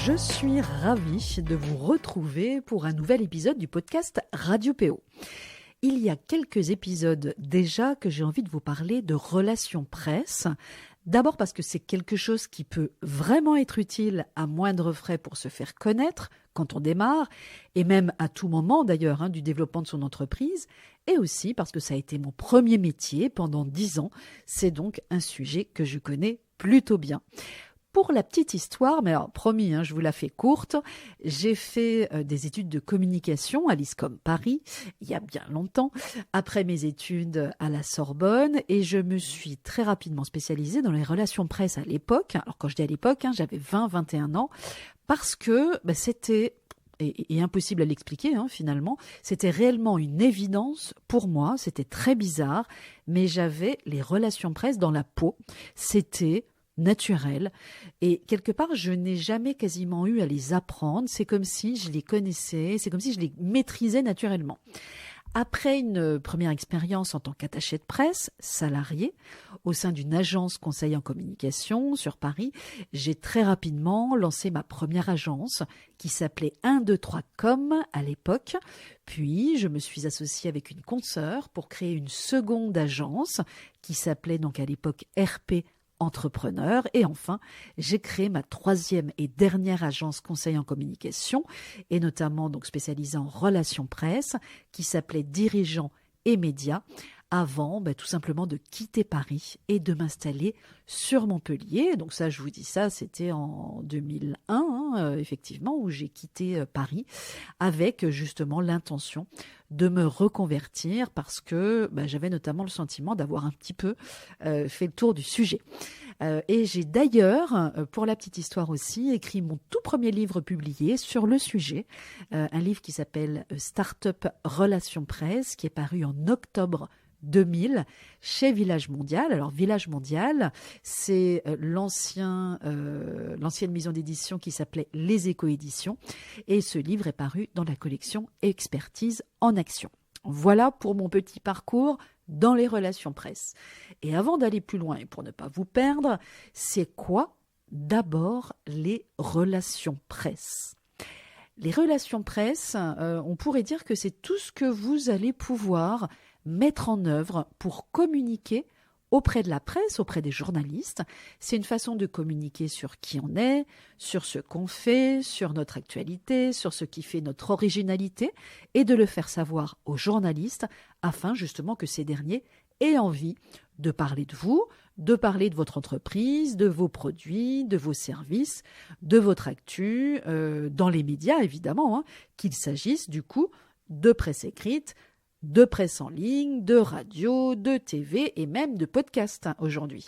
Je suis ravie de vous retrouver pour un nouvel épisode du podcast Radio PO. Il y a quelques épisodes déjà que j'ai envie de vous parler de relations presse. D'abord parce que c'est quelque chose qui peut vraiment être utile à moindre frais pour se faire connaître quand on démarre, et même à tout moment d'ailleurs du développement de son entreprise, et aussi parce que ça a été mon premier métier pendant 10 ans. C'est donc un sujet que je connais plutôt bien. Pour la petite histoire, mais alors promis, je vous la fais courte, j'ai fait des études de communication à l'ISCOM Paris, il y a bien longtemps, après mes études à la Sorbonne, et je me suis très rapidement spécialisée dans les relations presse à l'époque. Alors quand je dis à l'époque, j'avais 20-21 ans, parce que c'était, et impossible à l'expliquer finalement, c'était réellement une évidence pour moi, c'était très bizarre, mais j'avais les relations presse dans la peau, c'était naturel, et quelque part je n'ai jamais quasiment eu à les apprendre, c'est comme si je les connaissais, c'est comme si je les maîtrisais naturellement. Après une première expérience en tant qu'attaché de presse, salarié, au sein d'une agence conseil en communication sur Paris, j'ai très rapidement lancé ma première agence qui s'appelait 123com à l'époque. Puis je me suis associée avec une consoeur pour créer une seconde agence qui s'appelait donc à l'époque RP Entrepreneur, et enfin j'ai créé ma troisième et dernière agence conseil en communication, et notamment donc spécialisée en relations presse, qui s'appelait Dirigeants et Médias, avant tout simplement de quitter Paris et de m'installer sur Montpellier. Donc ça, je vous dis ça, c'était en 2001, effectivement, où j'ai quitté Paris avec justement l'intention de me reconvertir, parce que j'avais notamment le sentiment d'avoir un petit peu fait le tour du sujet. Et j'ai d'ailleurs, pour la petite histoire aussi, écrit mon tout premier livre publié sur le sujet, un livre qui s'appelle Startup Relations Presse, qui est paru en octobre 2000 chez Village Mondial. Alors Village Mondial, c'est l'ancienne maison d'édition qui s'appelait Les Éco-éditions, et ce livre est paru dans la collection Expertise en action. Voilà pour mon petit parcours dans les relations presse. Et avant d'aller plus loin et pour ne pas vous perdre, c'est quoi d'abord les relations presse ? Les relations presse, on pourrait dire que c'est tout ce que vous allez pouvoir mettre en œuvre pour communiquer auprès de la presse, auprès des journalistes. C'est une façon de communiquer sur qui on est, sur ce qu'on fait, sur notre actualité, sur ce qui fait notre originalité, et de le faire savoir aux journalistes afin justement que ces derniers aient envie de parler de vous, de parler de votre entreprise, de vos produits, de vos services, de votre actu, dans les médias évidemment, qu'il s'agisse du coup de presse écrite, de presse en ligne, de radio, de TV et même de podcast aujourd'hui.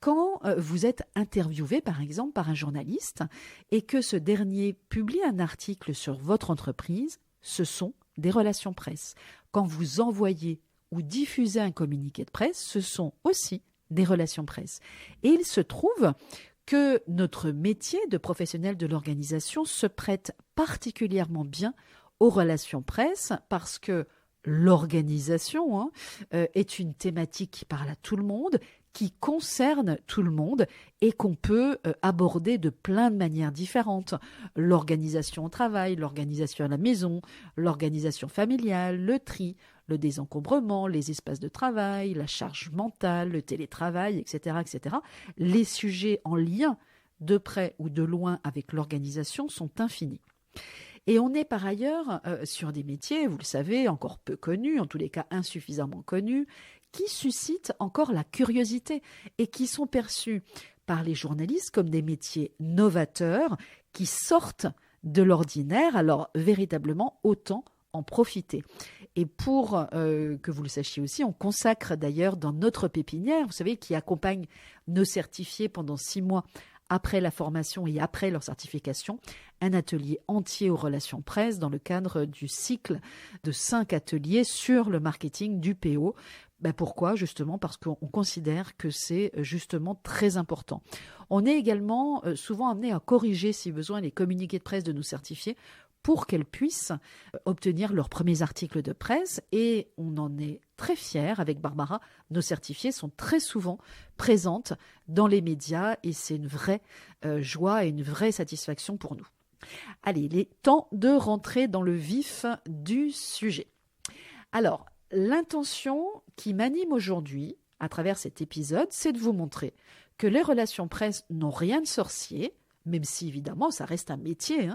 Quand vous êtes interviewé par exemple par un journaliste et que ce dernier publie un article sur votre entreprise, ce sont des relations presse. Quand vous envoyez ou diffusez un communiqué de presse, ce sont aussi des relations presse. Et il se trouve que notre métier de professionnel de l'organisation se prête particulièrement bien aux relations presse, parce que l'organisation est une thématique qui parle à tout le monde, qui concerne tout le monde et qu'on peut aborder de plein de manières différentes. L'organisation au travail, l'organisation à la maison, l'organisation familiale, le tri, le désencombrement, les espaces de travail, la charge mentale, le télétravail, etc., etc. Les sujets en lien de près ou de loin avec l'organisation sont infinis. Et on est par ailleurs sur des métiers, vous le savez, encore peu connus, en tous les cas insuffisamment connus, qui suscitent encore la curiosité et qui sont perçus par les journalistes comme des métiers novateurs qui sortent de l'ordinaire. Alors véritablement, autant en profiter. Et pour que vous le sachiez aussi, on consacre d'ailleurs dans notre pépinière, vous savez, qui accompagne nos certifiés pendant 6 mois après la formation et après leur certification, un atelier entier aux relations presse dans le cadre du cycle de 5 ateliers sur le marketing du PO Pourquoi? Justement parce qu'on considère que c'est justement très important. On est également souvent amené à corriger, si besoin, les communiqués de presse de nos certifiés pour qu'elles puissent obtenir leurs premiers articles de presse. Et on en est très fiers avec Barbara. Nos certifiés sont très souvent présentes dans les médias et c'est une vraie joie et une vraie satisfaction pour nous. Allez, il est temps de rentrer dans le vif du sujet. Alors, l'intention qui m'anime aujourd'hui, à travers cet épisode, c'est de vous montrer que les relations presse n'ont rien de sorcier, même si évidemment ça reste un métier,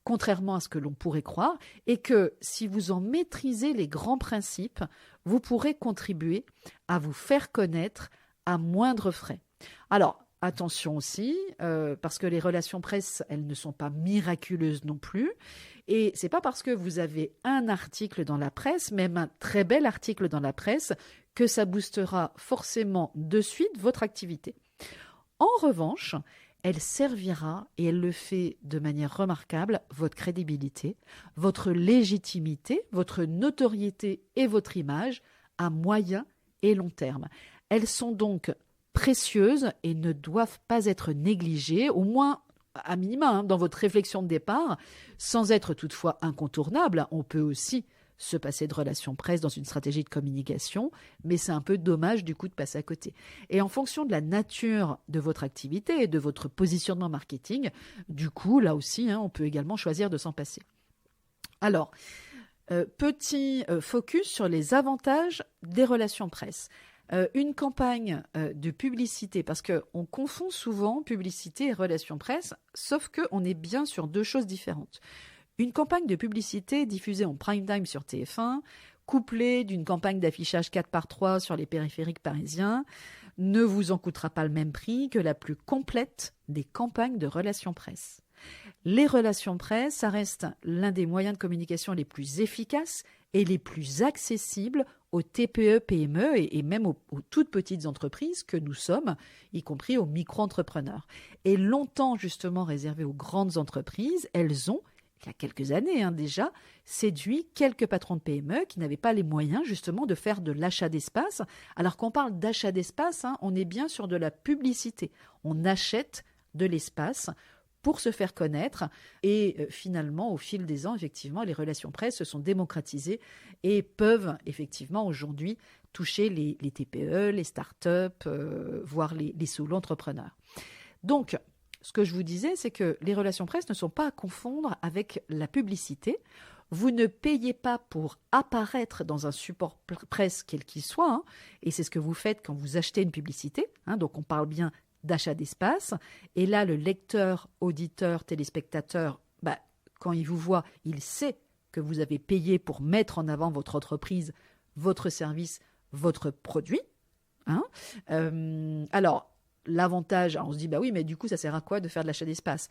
contrairement à ce que l'on pourrait croire, et que si vous en maîtrisez les grands principes, vous pourrez contribuer à vous faire connaître à moindre frais. Alors, attention aussi, parce que les relations presse, elles ne sont pas miraculeuses non plus. Et c'est pas parce que vous avez un article dans la presse, même un très bel article dans la presse, que ça boostera forcément de suite votre activité. En revanche, elle servira, et elle le fait de manière remarquable, votre crédibilité, votre légitimité, votre notoriété et votre image à moyen et long terme. Elles sont donc précieuses et ne doivent pas être négligées, au moins à minima dans votre réflexion de départ, sans être toutefois incontournables. On peut aussi se passer de relations presse dans une stratégie de communication, mais c'est un peu dommage du coup de passer à côté. Et en fonction de la nature de votre activité et de votre positionnement marketing, du coup, là aussi, on peut également choisir de s'en passer. Alors, petit focus sur les avantages des relations presse. Une campagne de publicité, parce qu'on confond souvent publicité et relations presse, sauf qu'on est bien sur deux choses différentes. Une campagne de publicité diffusée en prime time sur TF1, couplée d'une campagne d'affichage 4x3 sur les périphériques parisiens, ne vous en coûtera pas le même prix que la plus complète des campagnes de relations presse. Les relations presse, ça reste l'un des moyens de communication les plus efficaces et les plus accessibles aux TPE, PME et même aux toutes petites entreprises que nous sommes, y compris aux micro-entrepreneurs. Et longtemps justement réservées aux grandes entreprises, elles ont, il y a quelques années déjà, séduit quelques patrons de PME qui n'avaient pas les moyens justement de faire de l'achat d'espace. Alors qu'on parle d'achat d'espace, on est bien sur de la publicité. On achète de l'espace pour se faire connaître. Et finalement, au fil des ans, effectivement, les relations presse se sont démocratisées et peuvent effectivement aujourd'hui toucher les TPE, les startups, voire les solo-entrepreneurs. Donc, ce que je vous disais, c'est que les relations presse ne sont pas à confondre avec la publicité. Vous ne payez pas pour apparaître dans un support presse quel qu'il soit, et c'est ce que vous faites quand vous achetez une publicité. Donc, on parle bien d'achat d'espace. Et là, le lecteur, auditeur, téléspectateur, quand il vous voit, il sait que vous avez payé pour mettre en avant votre entreprise, votre service, votre produit. Alors, l'avantage, on se dit, oui, mais du coup, ça sert à quoi de faire de l'achat d'espace?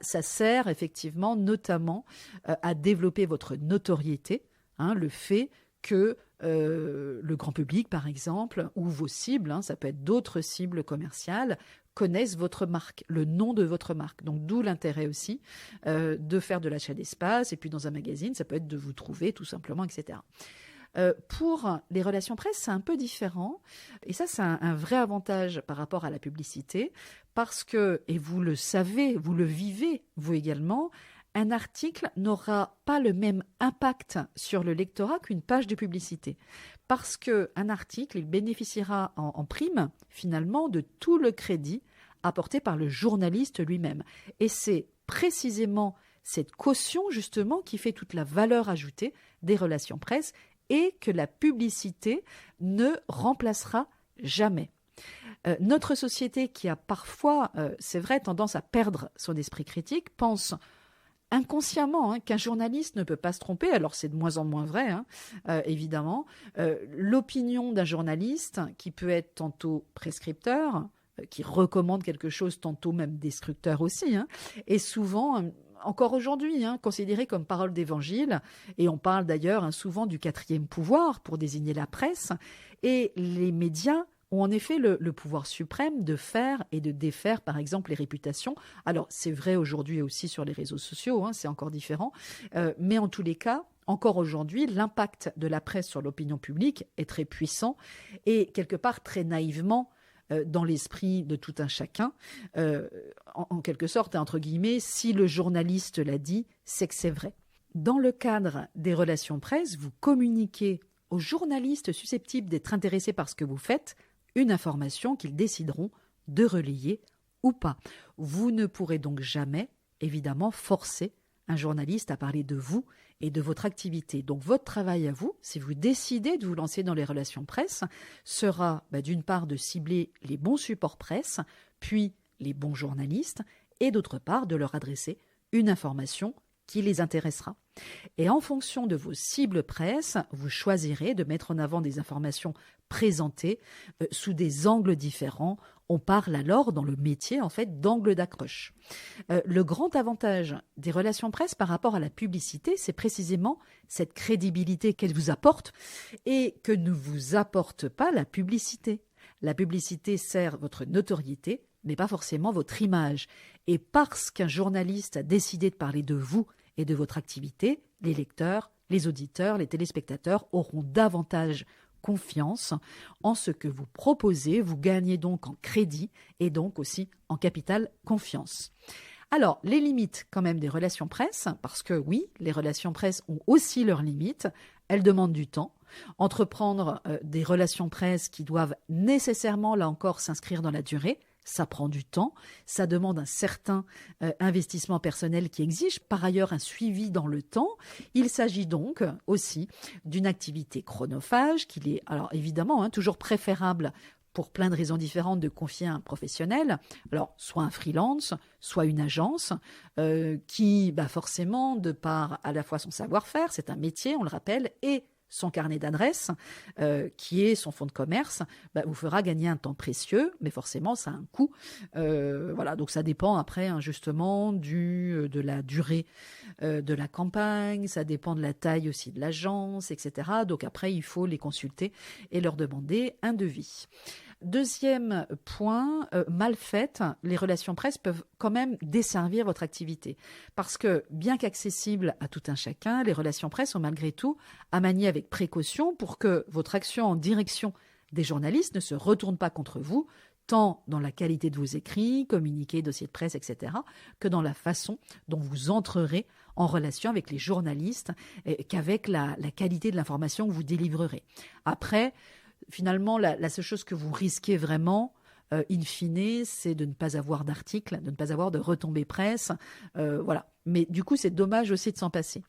Ça sert effectivement notamment à développer votre notoriété, le fait que le grand public, par exemple, ou vos cibles, ça peut être d'autres cibles commerciales, connaissent votre marque, le nom de votre marque. Donc, d'où l'intérêt aussi de faire de l'achat d'espace. Et puis, dans un magazine, ça peut être de vous trouver tout simplement, etc. Pour les relations presse, c'est un peu différent. Et ça, c'est un vrai avantage par rapport à la publicité. Parce que, et vous le savez, vous le vivez, vous également, un article n'aura pas le même impact sur le lectorat qu'une page de publicité. Parce qu'un article, il bénéficiera en prime, finalement, de tout le crédit apporté par le journaliste lui-même. Et c'est précisément cette caution, justement, qui fait toute la valeur ajoutée des relations presse et que la publicité ne remplacera jamais. Notre société, qui a parfois, c'est vrai, tendance à perdre son esprit critique, pense inconsciemment qu'un journaliste ne peut pas se tromper. Alors c'est de moins en moins vrai, évidemment. L'opinion d'un journaliste, qui peut être tantôt prescripteur, qui recommande quelque chose, tantôt même destructeur aussi, est souvent, encore aujourd'hui, considéré comme parole d'évangile. Et on parle d'ailleurs souvent du quatrième pouvoir pour désigner la presse. Et les médias ont en effet le pouvoir suprême de faire et de défaire, par exemple, les réputations. Alors, c'est vrai aujourd'hui aussi sur les réseaux sociaux, c'est encore différent. Mais en tous les cas, encore aujourd'hui, l'impact de la presse sur l'opinion publique est très puissant et quelque part très naïvement dans l'esprit de tout un chacun, en quelque sorte, entre guillemets, si le journaliste l'a dit, c'est que c'est vrai. Dans le cadre des relations presse, vous communiquez aux journalistes susceptibles d'être intéressés par ce que vous faites une information qu'ils décideront de relayer ou pas. Vous ne pourrez donc jamais, évidemment, forcer un journaliste à parler de vous et de votre activité. Donc votre travail à vous, si vous décidez de vous lancer dans les relations presse, sera d'une part de cibler les bons supports presse, puis les bons journalistes, et d'autre part de leur adresser une information qui les intéressera. Et en fonction de vos cibles presse, vous choisirez de mettre en avant des informations présentées sous des angles différents. On parle alors dans le métier en fait d'angle d'accroche. Le grand avantage des relations presse par rapport à la publicité, c'est précisément cette crédibilité qu'elle vous apporte et que ne vous apporte pas la publicité. La publicité sert votre notoriété, mais pas forcément votre image. Et parce qu'un journaliste a décidé de parler de vous et de votre activité, les lecteurs, les auditeurs, les téléspectateurs auront davantage confiance en ce que vous proposez. Vous gagnez donc en crédit et donc aussi en capital confiance. Alors, les limites quand même des relations presse, parce que oui, les relations presse ont aussi leurs limites, elles demandent du temps. Entreprendre des relations presse qui doivent nécessairement, là encore, s'inscrire dans la durée, ça prend du temps, ça demande un certain investissement personnel qui exige par ailleurs un suivi dans le temps. Il s'agit donc aussi d'une activité chronophage qu'il est alors évidemment toujours préférable pour plein de raisons différentes de confier à un professionnel, alors soit un freelance, soit une agence qui forcément de par à la fois son savoir-faire, c'est un métier on le rappelle, et son carnet d'adresses, qui est son fonds de commerce, vous fera gagner un temps précieux, mais forcément, ça a un coût. Voilà, donc ça dépend après, justement, de la durée de la campagne, ça dépend de la taille aussi de l'agence, etc. Donc après, il faut les consulter et leur demander un devis. Deuxième point, mal faites, les relations presse peuvent quand même desservir votre activité. Parce que, bien qu'accessibles à tout un chacun, les relations presse sont malgré tout à manier avec précaution pour que votre action en direction des journalistes ne se retourne pas contre vous, tant dans la qualité de vos écrits, communiqués, dossiers de presse, etc., que dans la façon dont vous entrerez en relation avec les journalistes, qu'avec la qualité de l'information que vous délivrerez. Après, finalement, la seule chose que vous risquez vraiment, in fine, c'est de ne pas avoir d'articles, de ne pas avoir de retombées presse. Voilà. Mais du coup, c'est dommage aussi de s'en passer.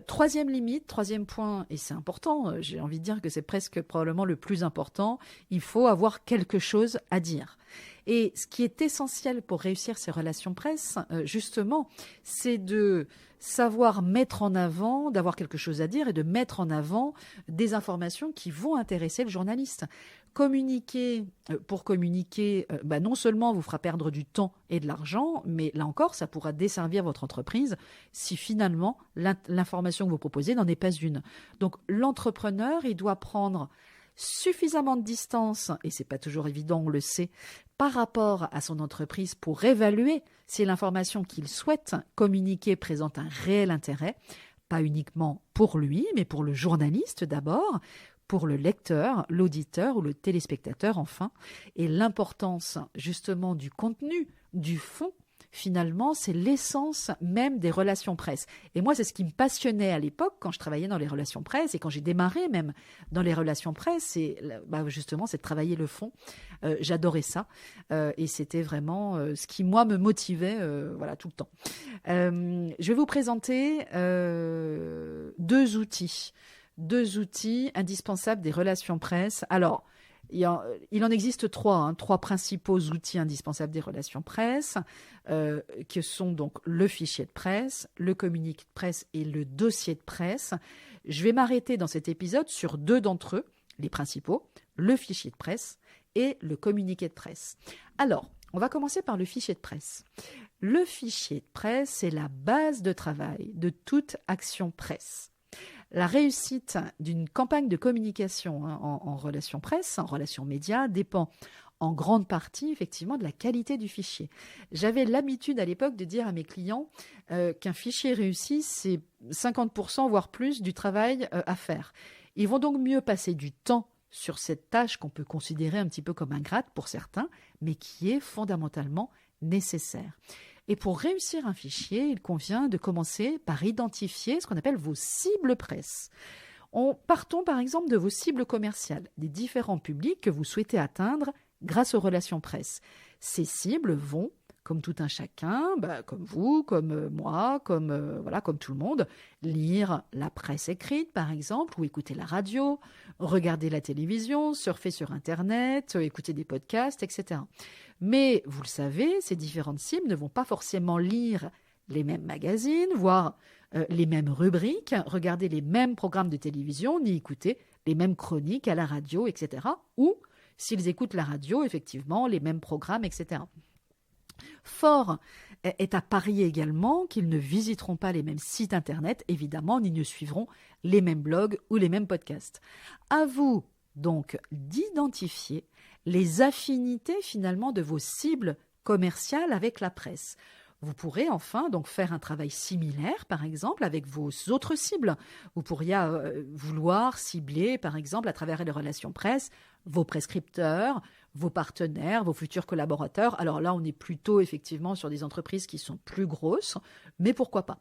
Troisième limite, troisième point, et c'est important, j'ai envie de dire que c'est presque probablement le plus important, il faut avoir quelque chose à dire. Et ce qui est essentiel pour réussir ces relations presse, justement, c'est de savoir mettre en avant, d'avoir quelque chose à dire et de mettre en avant des informations qui vont intéresser le journaliste. Communiquer pour communiquer, non seulement vous fera perdre du temps et de l'argent, mais là encore, ça pourra desservir votre entreprise si finalement l'information que vous proposez n'en est pas une. Donc l'entrepreneur, il doit prendre suffisamment de distance, et c'est pas toujours évident, on le sait, par rapport à son entreprise pour évaluer si l'information qu'il souhaite communiquer présente un réel intérêt, pas uniquement pour lui, mais pour le journaliste d'abord, pour le lecteur, l'auditeur ou le téléspectateur enfin. Et l'importance justement du contenu, du fond, finalement, c'est l'essence même des relations presse. Et moi, c'est ce qui me passionnait à l'époque quand je travaillais dans les relations presse et quand j'ai démarré même dans les relations presse, justement, c'est de travailler le fond. J'adorais ça et c'était vraiment ce qui, moi, me motivait tout le temps. Je vais vous présenter deux outils indispensables des relations presse. Alors, il en existe trois principaux outils indispensables des relations presse, que sont donc le fichier de presse, le communiqué de presse et le dossier de presse. Je vais m'arrêter dans cet épisode sur deux d'entre eux, les principaux, le fichier de presse et le communiqué de presse. Alors, on va commencer par le fichier de presse. Le fichier de presse, c'est la base de travail de toute action presse. La réussite d'une campagne de communication en relation presse, en relation média, dépend en grande partie, effectivement, de la qualité du fichier. J'avais l'habitude à l'époque de dire à mes clients qu'un fichier réussi, c'est 50% voire plus du travail à faire. Ils vont donc mieux passer du temps sur cette tâche qu'on peut considérer un petit peu comme ingrate pour certains, mais qui est fondamentalement nécessaire. Et pour réussir un fichier, il convient de commencer par identifier ce qu'on appelle vos cibles presse. Partons par exemple de vos cibles commerciales, des différents publics que vous souhaitez atteindre grâce aux relations presse. Ces cibles vont, comme tout un chacun, comme vous, comme moi, comme tout le monde, lire la presse écrite par exemple, ou écouter la radio, regarder la télévision, surfer sur Internet, écouter des podcasts, etc. Mais vous le savez, ces différentes cibles ne vont pas forcément lire les mêmes magazines, voire les mêmes rubriques, regarder les mêmes programmes de télévision, ni écouter les mêmes chroniques à la radio, etc. Ou, s'ils écoutent la radio, effectivement, les mêmes programmes, etc. Fort est à parier également qu'ils ne visiteront pas les mêmes sites Internet, évidemment, ni ne suivront les mêmes blogs ou les mêmes podcasts. À vous, donc, d'identifier les affinités, finalement, de vos cibles commerciales avec la presse. Vous pourrez enfin donc faire un travail similaire, par exemple, avec vos autres cibles. Vous pourriez vouloir cibler, par exemple, à travers les relations presse, vos prescripteurs, vos partenaires, vos futurs collaborateurs. Alors là, on est plutôt effectivement sur des entreprises qui sont plus grosses, mais pourquoi pas.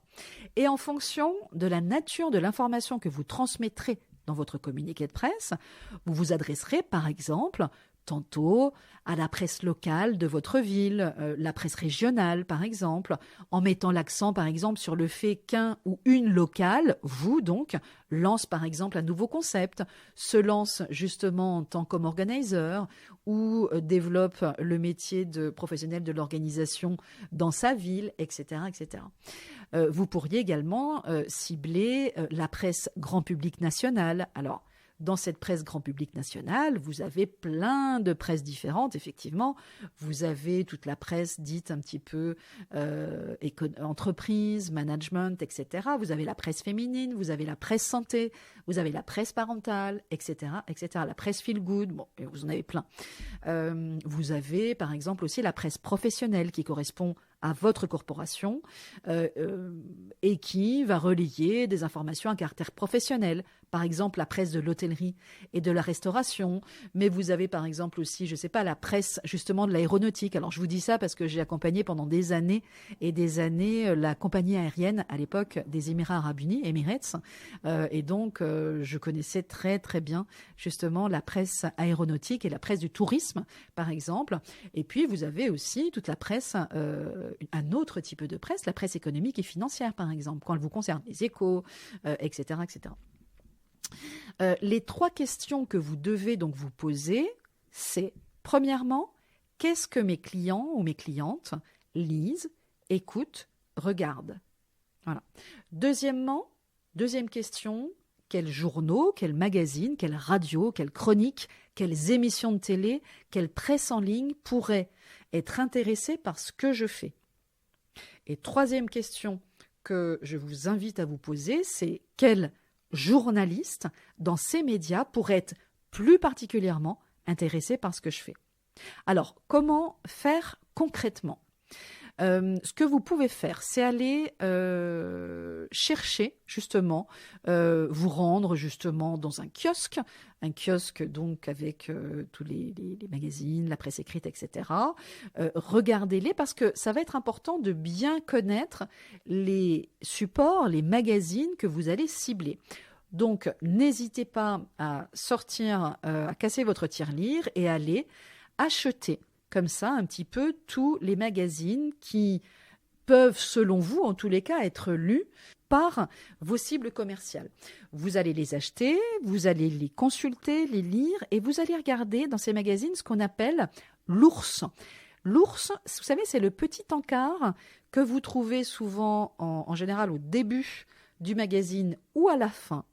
Et en fonction de la nature de l'information que vous transmettrez dans votre communiqué de presse, vous vous adresserez, par exemple, tantôt à la presse locale de votre ville, la presse régionale par exemple, en mettant l'accent par exemple sur le fait qu'un ou une locale, vous donc, lance par exemple un nouveau concept, se lance justement en tant qu'organizer ou développe le métier de professionnel de l'organisation dans sa ville, etc. etc. Vous pourriez également cibler la presse grand public nationale. Alors, dans cette presse grand public nationale, vous avez plein de presses différentes, effectivement. Vous avez toute la presse dite un petit peu entreprise, management, etc. Vous avez la presse féminine, vous avez la presse santé, vous avez la presse parentale, etc., etc. La presse feel good, bon, vous en avez plein. Vous avez, par exemple, aussi la presse professionnelle qui correspond à votre corporation et qui va relayer des informations à caractère professionnel. Par exemple, la presse de l'hôtellerie et de la restauration. Mais vous avez par exemple aussi, je ne sais pas, la presse justement de l'aéronautique. Alors je vous dis ça parce que j'ai accompagné pendant des années et des années la compagnie aérienne à l'époque des Émirats Arabes Unis, Emirates. Et donc je connaissais très très bien justement la presse aéronautique et la presse du tourisme par exemple. Et puis vous avez aussi toute la presse, un autre type de presse, la presse économique et financière par exemple, quand elle vous concerne, les échos, etc., etc. Les trois questions que vous devez donc vous poser, c'est premièrement, qu'est-ce que mes clients ou mes clientes lisent, écoutent, regardent? Voilà. Deuxièmement, deuxième question, quels journaux, quels magazines, quelles radios, quelles chroniques, quelles émissions de télé, quelle presse en ligne pourraient être intéressés par ce que je fais? Et troisième question que je vous invite à vous poser, c'est quel journaliste dans ces médias pourrait être plus particulièrement intéressé par ce que je fais. Alors, comment faire concrètement ? Ce que vous pouvez faire, c'est aller chercher justement, vous rendre justement dans un kiosque donc avec tous les magazines, la presse écrite, etc. Regardez-les parce que ça va être important de bien connaître les supports, les magazines que vous allez cibler. Donc, n'hésitez pas à sortir, à casser votre tirelire et aller acheter comme ça un petit peu tous les magazines qui peuvent, selon vous, en tous les cas, être lus par vos cibles commerciales. Vous allez les acheter, vous allez les consulter, les lire et vous allez regarder dans ces magazines ce qu'on appelle l'ours. L'ours, vous savez, c'est le petit encart que vous trouvez souvent en général au début du magazine ou à la fin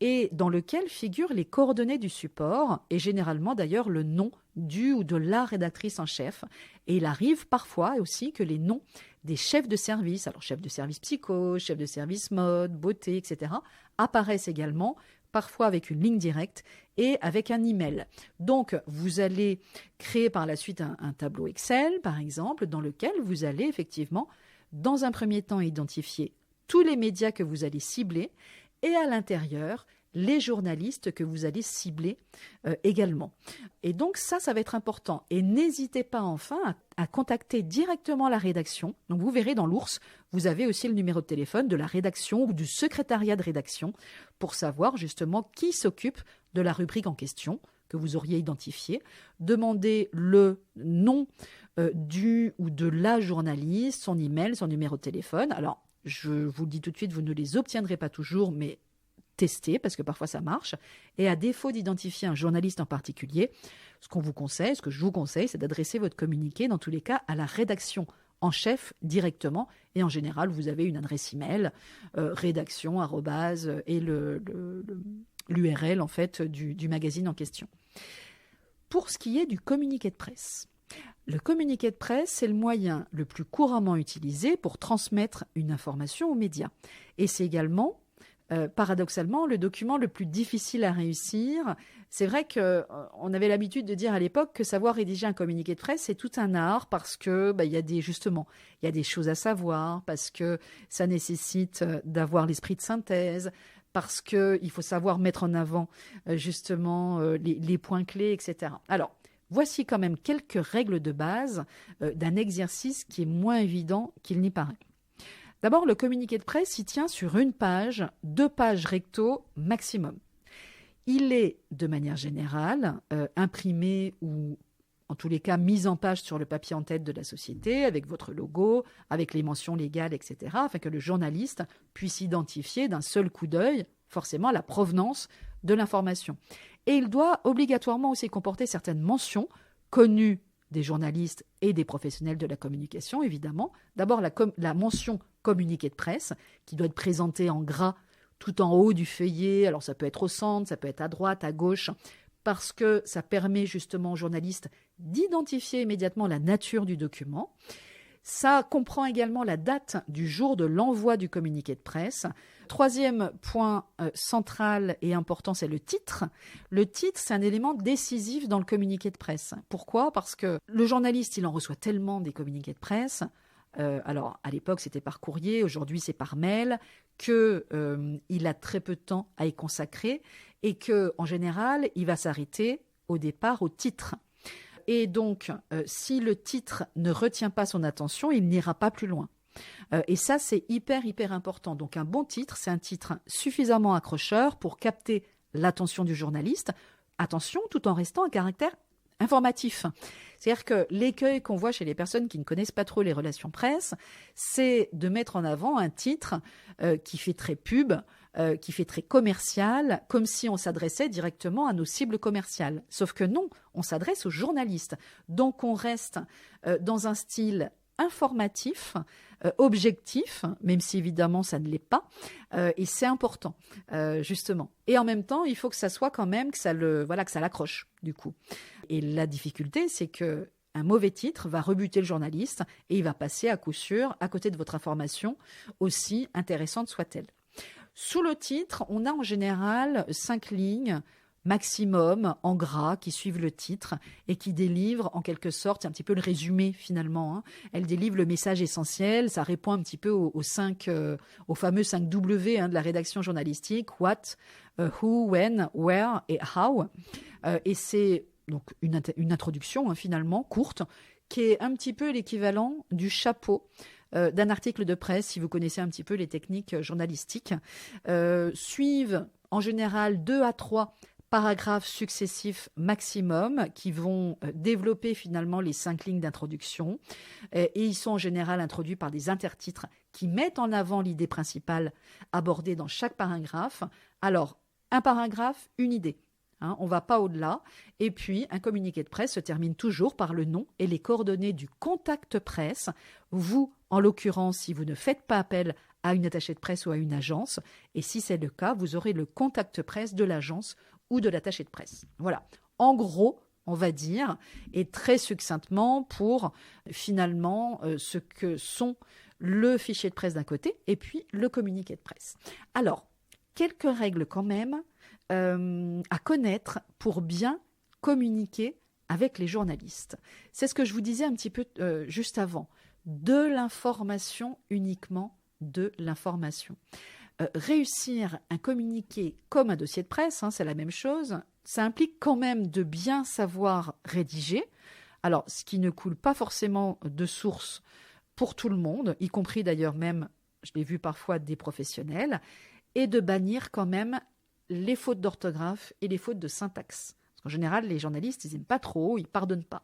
et dans lequel figurent les coordonnées du support et généralement d'ailleurs le nom du ou de la rédactrice en chef. Et il arrive parfois aussi que les noms des chefs de service, alors chefs de service psycho, chefs de service mode, beauté, etc., apparaissent également, parfois avec une ligne directe et avec un email. Donc, vous allez créer par la suite un tableau Excel, par exemple, dans lequel vous allez effectivement, dans un premier temps, identifier tous les médias que vous allez cibler et à l'intérieur, les journalistes que vous allez cibler également. Et donc ça va être important. Et n'hésitez pas enfin à contacter directement la rédaction. Donc vous verrez dans l'ours, vous avez aussi le numéro de téléphone de la rédaction ou du secrétariat de rédaction pour savoir justement qui s'occupe de la rubrique en question que vous auriez identifiée. Demandez le nom du ou de la journaliste, son email, son numéro de téléphone. Alors, je vous le dis tout de suite, vous ne les obtiendrez pas toujours, mais tester, parce que parfois ça marche. Et à défaut d'identifier un journaliste en particulier, ce que je vous conseille, c'est d'adresser votre communiqué, dans tous les cas, à la rédaction en chef directement. Et en général, vous avez une adresse email, rédaction, @ et l'URL en fait du magazine en question. Pour ce qui est du communiqué de presse, le communiqué de presse, c'est le moyen le plus couramment utilisé pour transmettre une information aux médias. Et c'est également paradoxalement, le document le plus difficile à réussir. C'est vrai qu'on avait l'habitude de dire à l'époque que savoir rédiger un communiqué de presse, c'est tout un art parce que il y a des choses à savoir, parce que ça nécessite d'avoir l'esprit de synthèse, parce qu'il faut savoir mettre en avant justement les points clés, etc. Alors, voici quand même quelques règles de base d'un exercice qui est moins évident qu'il n'y paraît. D'abord, le communiqué de presse, il tient sur 1 page, 2 pages recto maximum. Il est, de manière générale, imprimé ou, en tous les cas, mis en page sur le papier en tête de la société, avec votre logo, avec les mentions légales, etc., afin que le journaliste puisse identifier d'un seul coup d'œil, forcément, la provenance de l'information. Et il doit obligatoirement aussi comporter certaines mentions connues des journalistes et des professionnels de la communication, évidemment. D'abord, la mention communiqué de presse, qui doit être présenté en gras tout en haut du feuillet. Alors, ça peut être au centre, ça peut être à droite, à gauche, parce que ça permet justement aux journalistes d'identifier immédiatement la nature du document. Ça comprend également la date du jour de l'envoi du communiqué de presse. 3e point central et important, c'est le titre. Le titre, c'est un élément décisif dans le communiqué de presse. Pourquoi ? Parce que le journaliste, il en reçoit tellement des communiqués de presse. Alors, à l'époque, c'était par courrier, aujourd'hui, c'est par mail, qu'il a très peu de temps à y consacrer et qu'en général, il va s'arrêter au départ au titre. Et donc, si le titre ne retient pas son attention, il n'ira pas plus loin. Et ça, c'est hyper important. Donc, un bon titre, c'est un titre suffisamment accrocheur pour capter l'attention du journaliste. Attention, tout en restant à caractère informatif. C'est-à-dire que l'écueil qu'on voit chez les personnes qui ne connaissent pas trop les relations presse, c'est de mettre en avant un titre qui fait très pub, qui fait très commercial, comme si on s'adressait directement à nos cibles commerciales. Sauf que non, on s'adresse aux journalistes. Donc on reste dans un style informatif, objectif, même si évidemment ça ne l'est pas, et c'est important, justement. Et en même temps, il faut que ça soit quand même, que ça l'accroche, du coup. Et la difficulté, c'est que un mauvais titre va rebuter le journaliste et il va passer à coup sûr à côté de votre information, aussi intéressante soit-elle. Sous le titre, on a en général 5 lignes maximum en gras qui suivent le titre et qui délivrent en quelque sorte, c'est un petit peu le résumé finalement, elle délivre le message essentiel, ça répond un petit peu aux fameux 5 W de la rédaction journalistique, what, who, when, where et how. Et c'est donc une introduction finalement courte qui est un petit peu l'équivalent du chapeau d'un article de presse, si vous connaissez un petit peu les techniques journalistiques. Suivent en général 2 à 3 paragraphes successifs maximum qui vont développer finalement les 5 lignes d'introduction. Et ils sont en général introduits par des intertitres qui mettent en avant l'idée principale abordée dans chaque paragraphe. Alors, un paragraphe, une idée. On ne va pas au-delà. Et puis, un communiqué de presse se termine toujours par le nom et les coordonnées du contact presse. Vous, en l'occurrence, si vous ne faites pas appel à une attachée de presse ou à une agence, et si c'est le cas, vous aurez le contact presse de l'agence ou de l'attaché de presse. Voilà. En gros, on va dire, et très succinctement pour finalement ce que sont le fichier de presse d'un côté et puis le communiqué de presse. Alors, quelques règles quand même à connaître pour bien communiquer avec les journalistes. C'est ce que je vous disais un petit peu juste avant. De l'information, uniquement de l'information. Réussir un communiqué comme un dossier de presse, c'est la même chose, ça implique quand même de bien savoir rédiger. Alors, ce qui ne coule pas forcément de source pour tout le monde, y compris d'ailleurs même, je l'ai vu parfois, des professionnels, et de bannir quand même les fautes d'orthographe et les fautes de syntaxe. Parce qu'en général, les journalistes, ils n'aiment pas trop, ils ne pardonnent pas.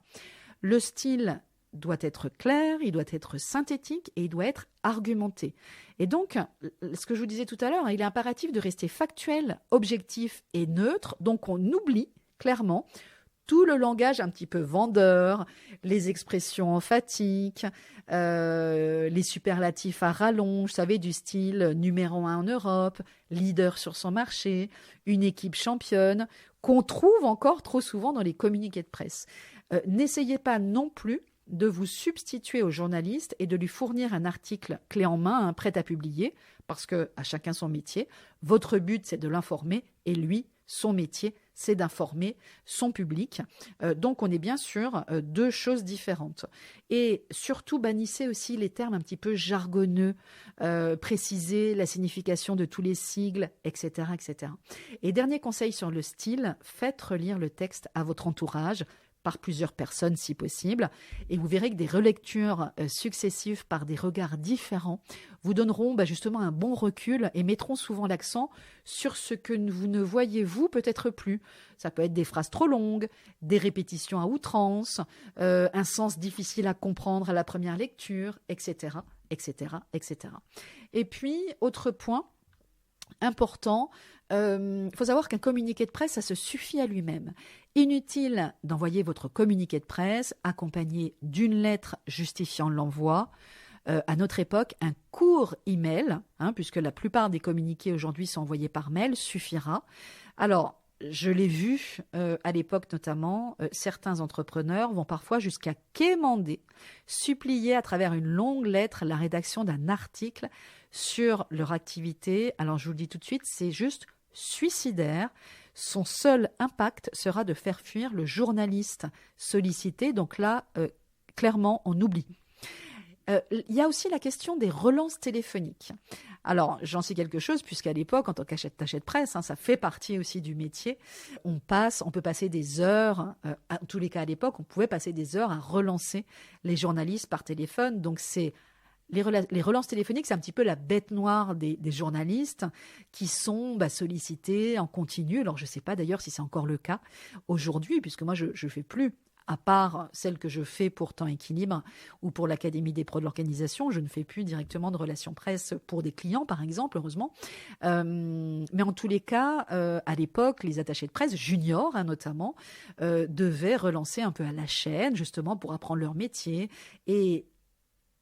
Le style doit être clair, il doit être synthétique et il doit être argumenté. Et donc, ce que je vous disais tout à l'heure, il est impératif de rester factuel, objectif et neutre. Donc, on oublie clairement tout le langage un petit peu vendeur, les expressions emphatiques, les superlatifs à rallonge, vous savez, du style numéro 1 en Europe, leader sur son marché, une équipe championne, qu'on trouve encore trop souvent dans les communiqués de presse. N'essayez pas non plus de vous substituer au journaliste et de lui fournir un article clé en main, prêt à publier, parce que à chacun son métier. Votre but, c'est de l'informer et lui, son métier, c'est d'informer son public. Donc, on est bien sûr deux choses différentes. Et surtout, bannissez aussi les termes un petit peu jargonneux, précisez la signification de tous les sigles, etc., etc. Et dernier conseil sur le style, faites relire le texte à votre entourage, par plusieurs personnes si possible, et vous verrez que des relectures successives par des regards différents vous donneront justement un bon recul et mettront souvent l'accent sur ce que vous ne voyez vous peut-être plus. Ça peut être des phrases trop longues, des répétitions à outrance, un sens difficile à comprendre à la première lecture, etc., etc., etc. Et puis, autre point important, il faut savoir qu'un communiqué de presse, ça se suffit à lui-même. Inutile d'envoyer votre communiqué de presse accompagné d'une lettre justifiant l'envoi. À notre époque, un court email, puisque la plupart des communiqués aujourd'hui sont envoyés par mail, suffira. Alors, je l'ai vu à l'époque notamment, certains entrepreneurs vont parfois jusqu'à quémander, supplier à travers une longue lettre la rédaction d'un article sur leur activité. Alors, je vous le dis tout de suite, c'est juste suicidaire. Son seul impact sera de faire fuir le journaliste sollicité. Donc là, clairement, on oublie. Il y a aussi la question des relances téléphoniques. Alors, j'en sais quelque chose, puisqu'à l'époque, en tant qu'attaché de presse, ça fait partie aussi du métier. On peut passer des heures, en tous les cas à l'époque, on pouvait passer des heures à relancer les journalistes par téléphone. Donc, les relances téléphoniques, c'est un petit peu la bête noire des journalistes qui sont sollicités en continu. Alors, je ne sais pas d'ailleurs si c'est encore le cas aujourd'hui, puisque moi, je ne fais plus, à part celle que je fais pour Temps Équilibre ou pour l'Académie des pros de l'organisation, je ne fais plus directement de relations presse pour des clients, par exemple, heureusement. Mais en tous les cas, à l'époque, les attachés de presse, juniors notamment, devaient relancer un peu à la chaîne, justement, pour apprendre leur métier. Et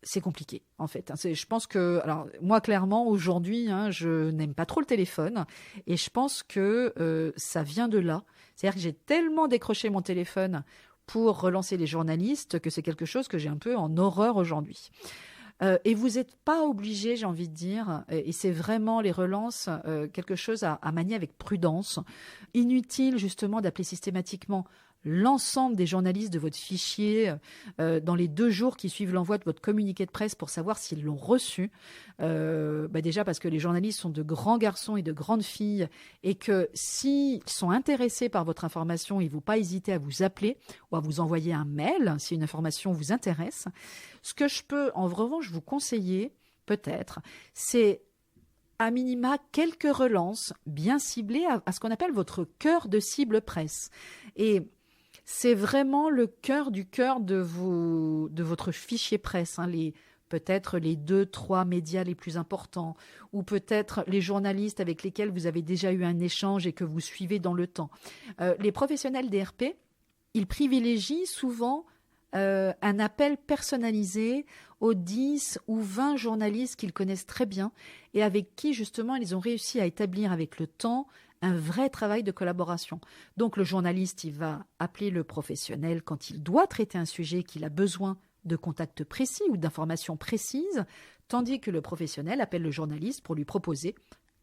c'est compliqué, en fait. Je pense que, alors moi, clairement, aujourd'hui, je n'aime pas trop le téléphone, et je pense que ça vient de là. C'est-à-dire que j'ai tellement décroché mon téléphone pour relancer les journalistes que c'est quelque chose que j'ai un peu en horreur aujourd'hui. Et vous n'êtes pas obligé, j'ai envie de dire, et c'est vraiment les relances, quelque chose à manier avec prudence. Inutile, justement, d'appeler systématiquement l'ensemble des journalistes de votre fichier dans les 2 jours qui suivent l'envoi de votre communiqué de presse pour savoir s'ils l'ont reçu. Déjà parce que les journalistes sont de grands garçons et de grandes filles et que s'ils sont intéressés par votre information, ils ne vont pas hésiter à vous appeler ou à vous envoyer un mail si une information vous intéresse. Ce que je peux en revanche vous conseiller, peut-être, c'est à minima quelques relances bien ciblées à ce qu'on appelle votre cœur de cible presse. Et c'est vraiment le cœur du cœur de votre fichier presse, peut-être les 2-3 médias les plus importants, ou peut-être les journalistes avec lesquels vous avez déjà eu un échange et que vous suivez dans le temps. Les professionnels des RP, ils privilégient souvent un appel personnalisé aux 10 ou 20 journalistes qu'ils connaissent très bien et avec qui, justement, ils ont réussi à établir avec le temps un vrai travail de collaboration. Donc, le journaliste, il va appeler le professionnel quand il doit traiter un sujet qu'il a besoin de contacts précis ou d'informations précises, tandis que le professionnel appelle le journaliste pour lui proposer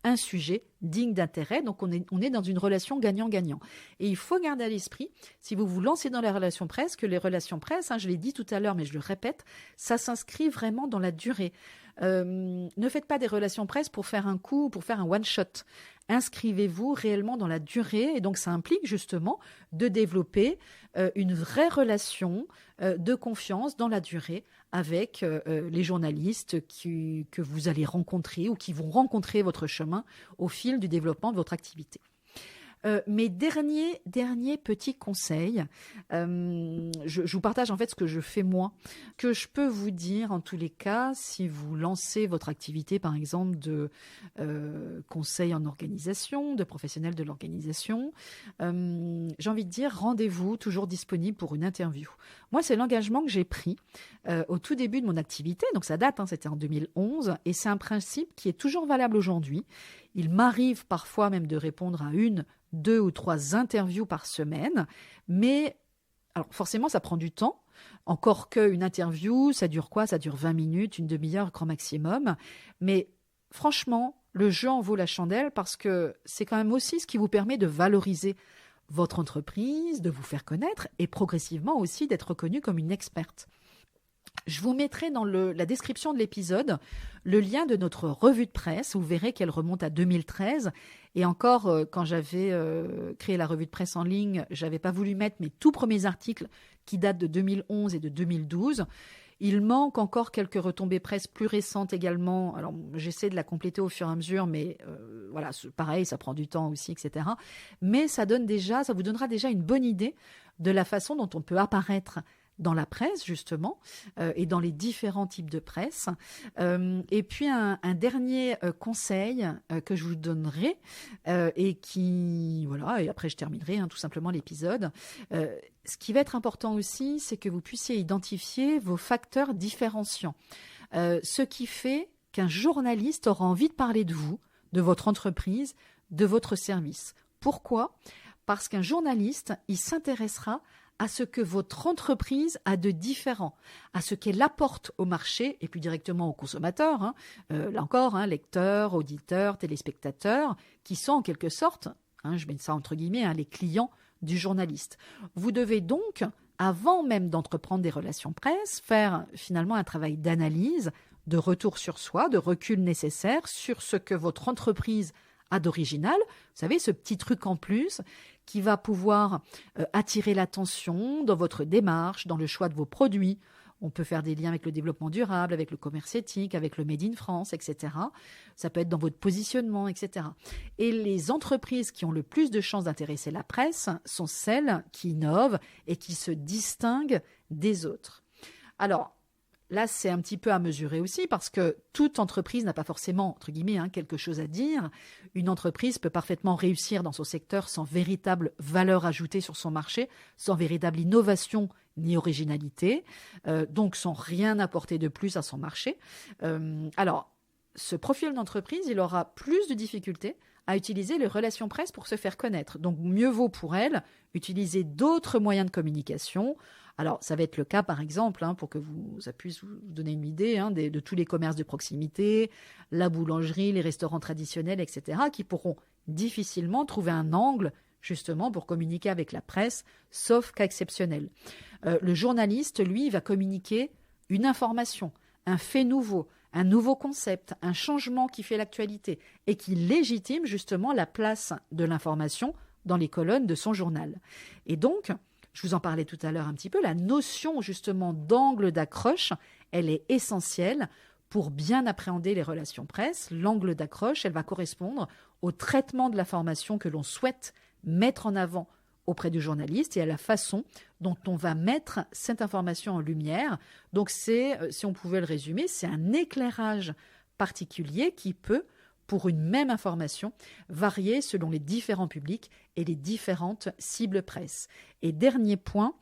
un sujet digne d'intérêt. Donc, on est dans une relation gagnant-gagnant. Et il faut garder à l'esprit, si vous vous lancez dans les relations presse, que les relations presse, je l'ai dit tout à l'heure, mais je le répète, ça s'inscrit vraiment dans la durée. Ne faites pas des relations presse pour faire un coup, pour faire un one-shot. Inscrivez-vous réellement dans la durée. Et donc, ça implique justement de développer une vraie relation de confiance dans la durée avec les journalistes que vous allez rencontrer ou qui vont rencontrer votre chemin au fil du développement de votre activité. Mes derniers petits conseils, je vous partage en fait ce que je fais moi, que je peux vous dire en tous les cas si vous lancez votre activité par exemple de conseil en organisation, de professionnel de l'organisation. J'ai envie de dire rendez-vous toujours disponible pour une interview. Moi, c'est l'engagement que j'ai pris au tout début de mon activité, donc ça date, c'était en 2011, et c'est un principe qui est toujours valable aujourd'hui. Il m'arrive parfois même de répondre à 1, 2 ou 3 interviews par semaine, mais alors forcément ça prend du temps, encore qu'une interview, ça dure quoi? Ça dure 20 minutes, une demi-heure grand maximum, mais franchement, le jeu en vaut la chandelle parce que c'est quand même aussi ce qui vous permet de valoriser votre entreprise, de vous faire connaître et progressivement aussi d'être reconnue comme une experte. Je vous mettrai dans la description de l'épisode le lien de notre revue de presse. Vous verrez qu'elle remonte à 2013. Et encore, quand j'avais créé la revue de presse en ligne, je n'avais pas voulu mettre mes tout premiers articles qui datent de 2011 et de 2012. Il manque encore quelques retombées presse plus récentes également. Alors, j'essaie de la compléter au fur et à mesure, mais voilà, pareil, ça prend du temps aussi, etc. Mais ça vous donnera déjà une bonne idée de la façon dont on peut apparaître dans la presse, justement, et dans les différents types de presse. Et puis, un dernier conseil que je vous donnerai, et après je terminerai tout simplement l'épisode. Ce qui va être important aussi, c'est que vous puissiez identifier vos facteurs différenciants. Ce qui fait qu'un journaliste aura envie de parler de vous, de votre entreprise, de votre service. Pourquoi ? Parce qu'un journaliste, il s'intéressera à ce que votre entreprise a de différent, à ce qu'elle apporte au marché et puis directement aux consommateurs, là encore, lecteurs, auditeurs, téléspectateurs, qui sont en quelque sorte, je mets ça entre guillemets, les clients du journaliste. Vous devez donc, avant même d'entreprendre des relations presse, faire finalement un travail d'analyse, de retour sur soi, de recul nécessaire sur ce que votre entreprise a d'original. Vous savez, ce petit truc en plus qui va pouvoir attirer l'attention dans votre démarche, dans le choix de vos produits. On peut faire des liens avec le développement durable, avec le commerce éthique, avec le Made in France, etc. Ça peut être dans votre positionnement, etc. Et les entreprises qui ont le plus de chances d'intéresser la presse sont celles qui innovent et qui se distinguent des autres. Alors, là, c'est un petit peu à mesurer aussi parce que toute entreprise n'a pas forcément, entre guillemets, quelque chose à dire. Une entreprise peut parfaitement réussir dans son secteur sans véritable valeur ajoutée sur son marché, sans véritable innovation ni originalité, donc sans rien apporter de plus à son marché. Alors, ce profil d'entreprise, il aura plus de difficultés à utiliser les relations presse pour se faire connaître. Donc, mieux vaut pour elle utiliser d'autres moyens de communication. Alors, ça va être le cas, par exemple, pour que ça puisse vous donner une idée de tous les commerces de proximité, la boulangerie, les restaurants traditionnels, etc., qui pourront difficilement trouver un angle, justement, pour communiquer avec la presse, sauf cas exceptionnel. Le journaliste, lui, va communiquer une information, un fait nouveau, un nouveau concept, un changement qui fait l'actualité et qui légitime, justement, la place de l'information dans les colonnes de son journal. Et donc, je vous en parlais tout à l'heure un petit peu, la notion justement d'angle d'accroche, elle est essentielle pour bien appréhender les relations presse. L'angle d'accroche, elle va correspondre au traitement de l'information que l'on souhaite mettre en avant auprès du journaliste et à la façon dont on va mettre cette information en lumière. Donc c'est, si on pouvait le résumer, c'est un éclairage particulier qui peut, pour une même information, varier selon les différents publics et les différentes cibles presse. Et dernier point,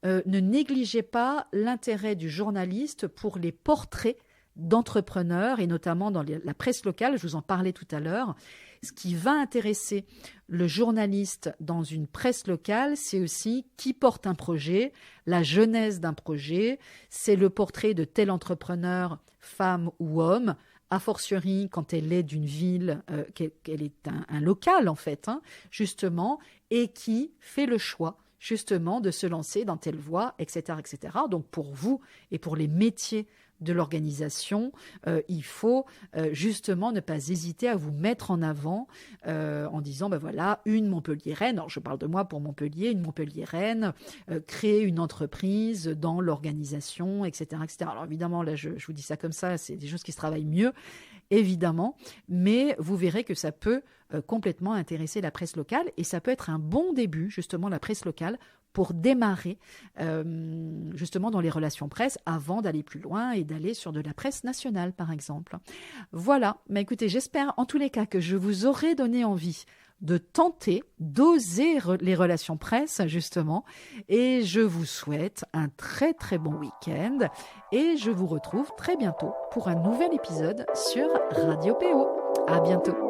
ne négligez pas l'intérêt du journaliste pour les portraits d'entrepreneurs et notamment dans la presse locale, je vous en parlais tout à l'heure. Ce qui va intéresser le journaliste dans une presse locale, c'est aussi qui porte un projet, la genèse d'un projet, c'est le portrait de tel entrepreneur, femme ou homme, a fortiori quand elle est d'une ville, qu'elle est un local en fait, justement, et qui fait le choix justement de se lancer dans telle voie, etc., etc. Donc pour vous et pour les métiers de l'organisation, il faut justement ne pas hésiter à vous mettre en avant en disant, ben voilà, une Montpelliéraine, alors je parle de moi pour Montpellier, une Montpelliéraine, créer une entreprise dans l'organisation, etc., etc. Alors évidemment, là, je vous dis ça comme ça, c'est des choses qui se travaillent mieux, évidemment, mais vous verrez que ça peut complètement intéresser la presse locale et ça peut être un bon début, justement, la presse locale, pour démarrer justement dans les relations presse avant d'aller plus loin et d'aller sur de la presse nationale, par exemple. Voilà, mais écoutez, j'espère en tous les cas que je vous aurai donné envie de tenter, d'oser les relations presse, justement, et je vous souhaite un très très bon week-end et je vous retrouve très bientôt pour un nouvel épisode sur Radio PO. À bientôt.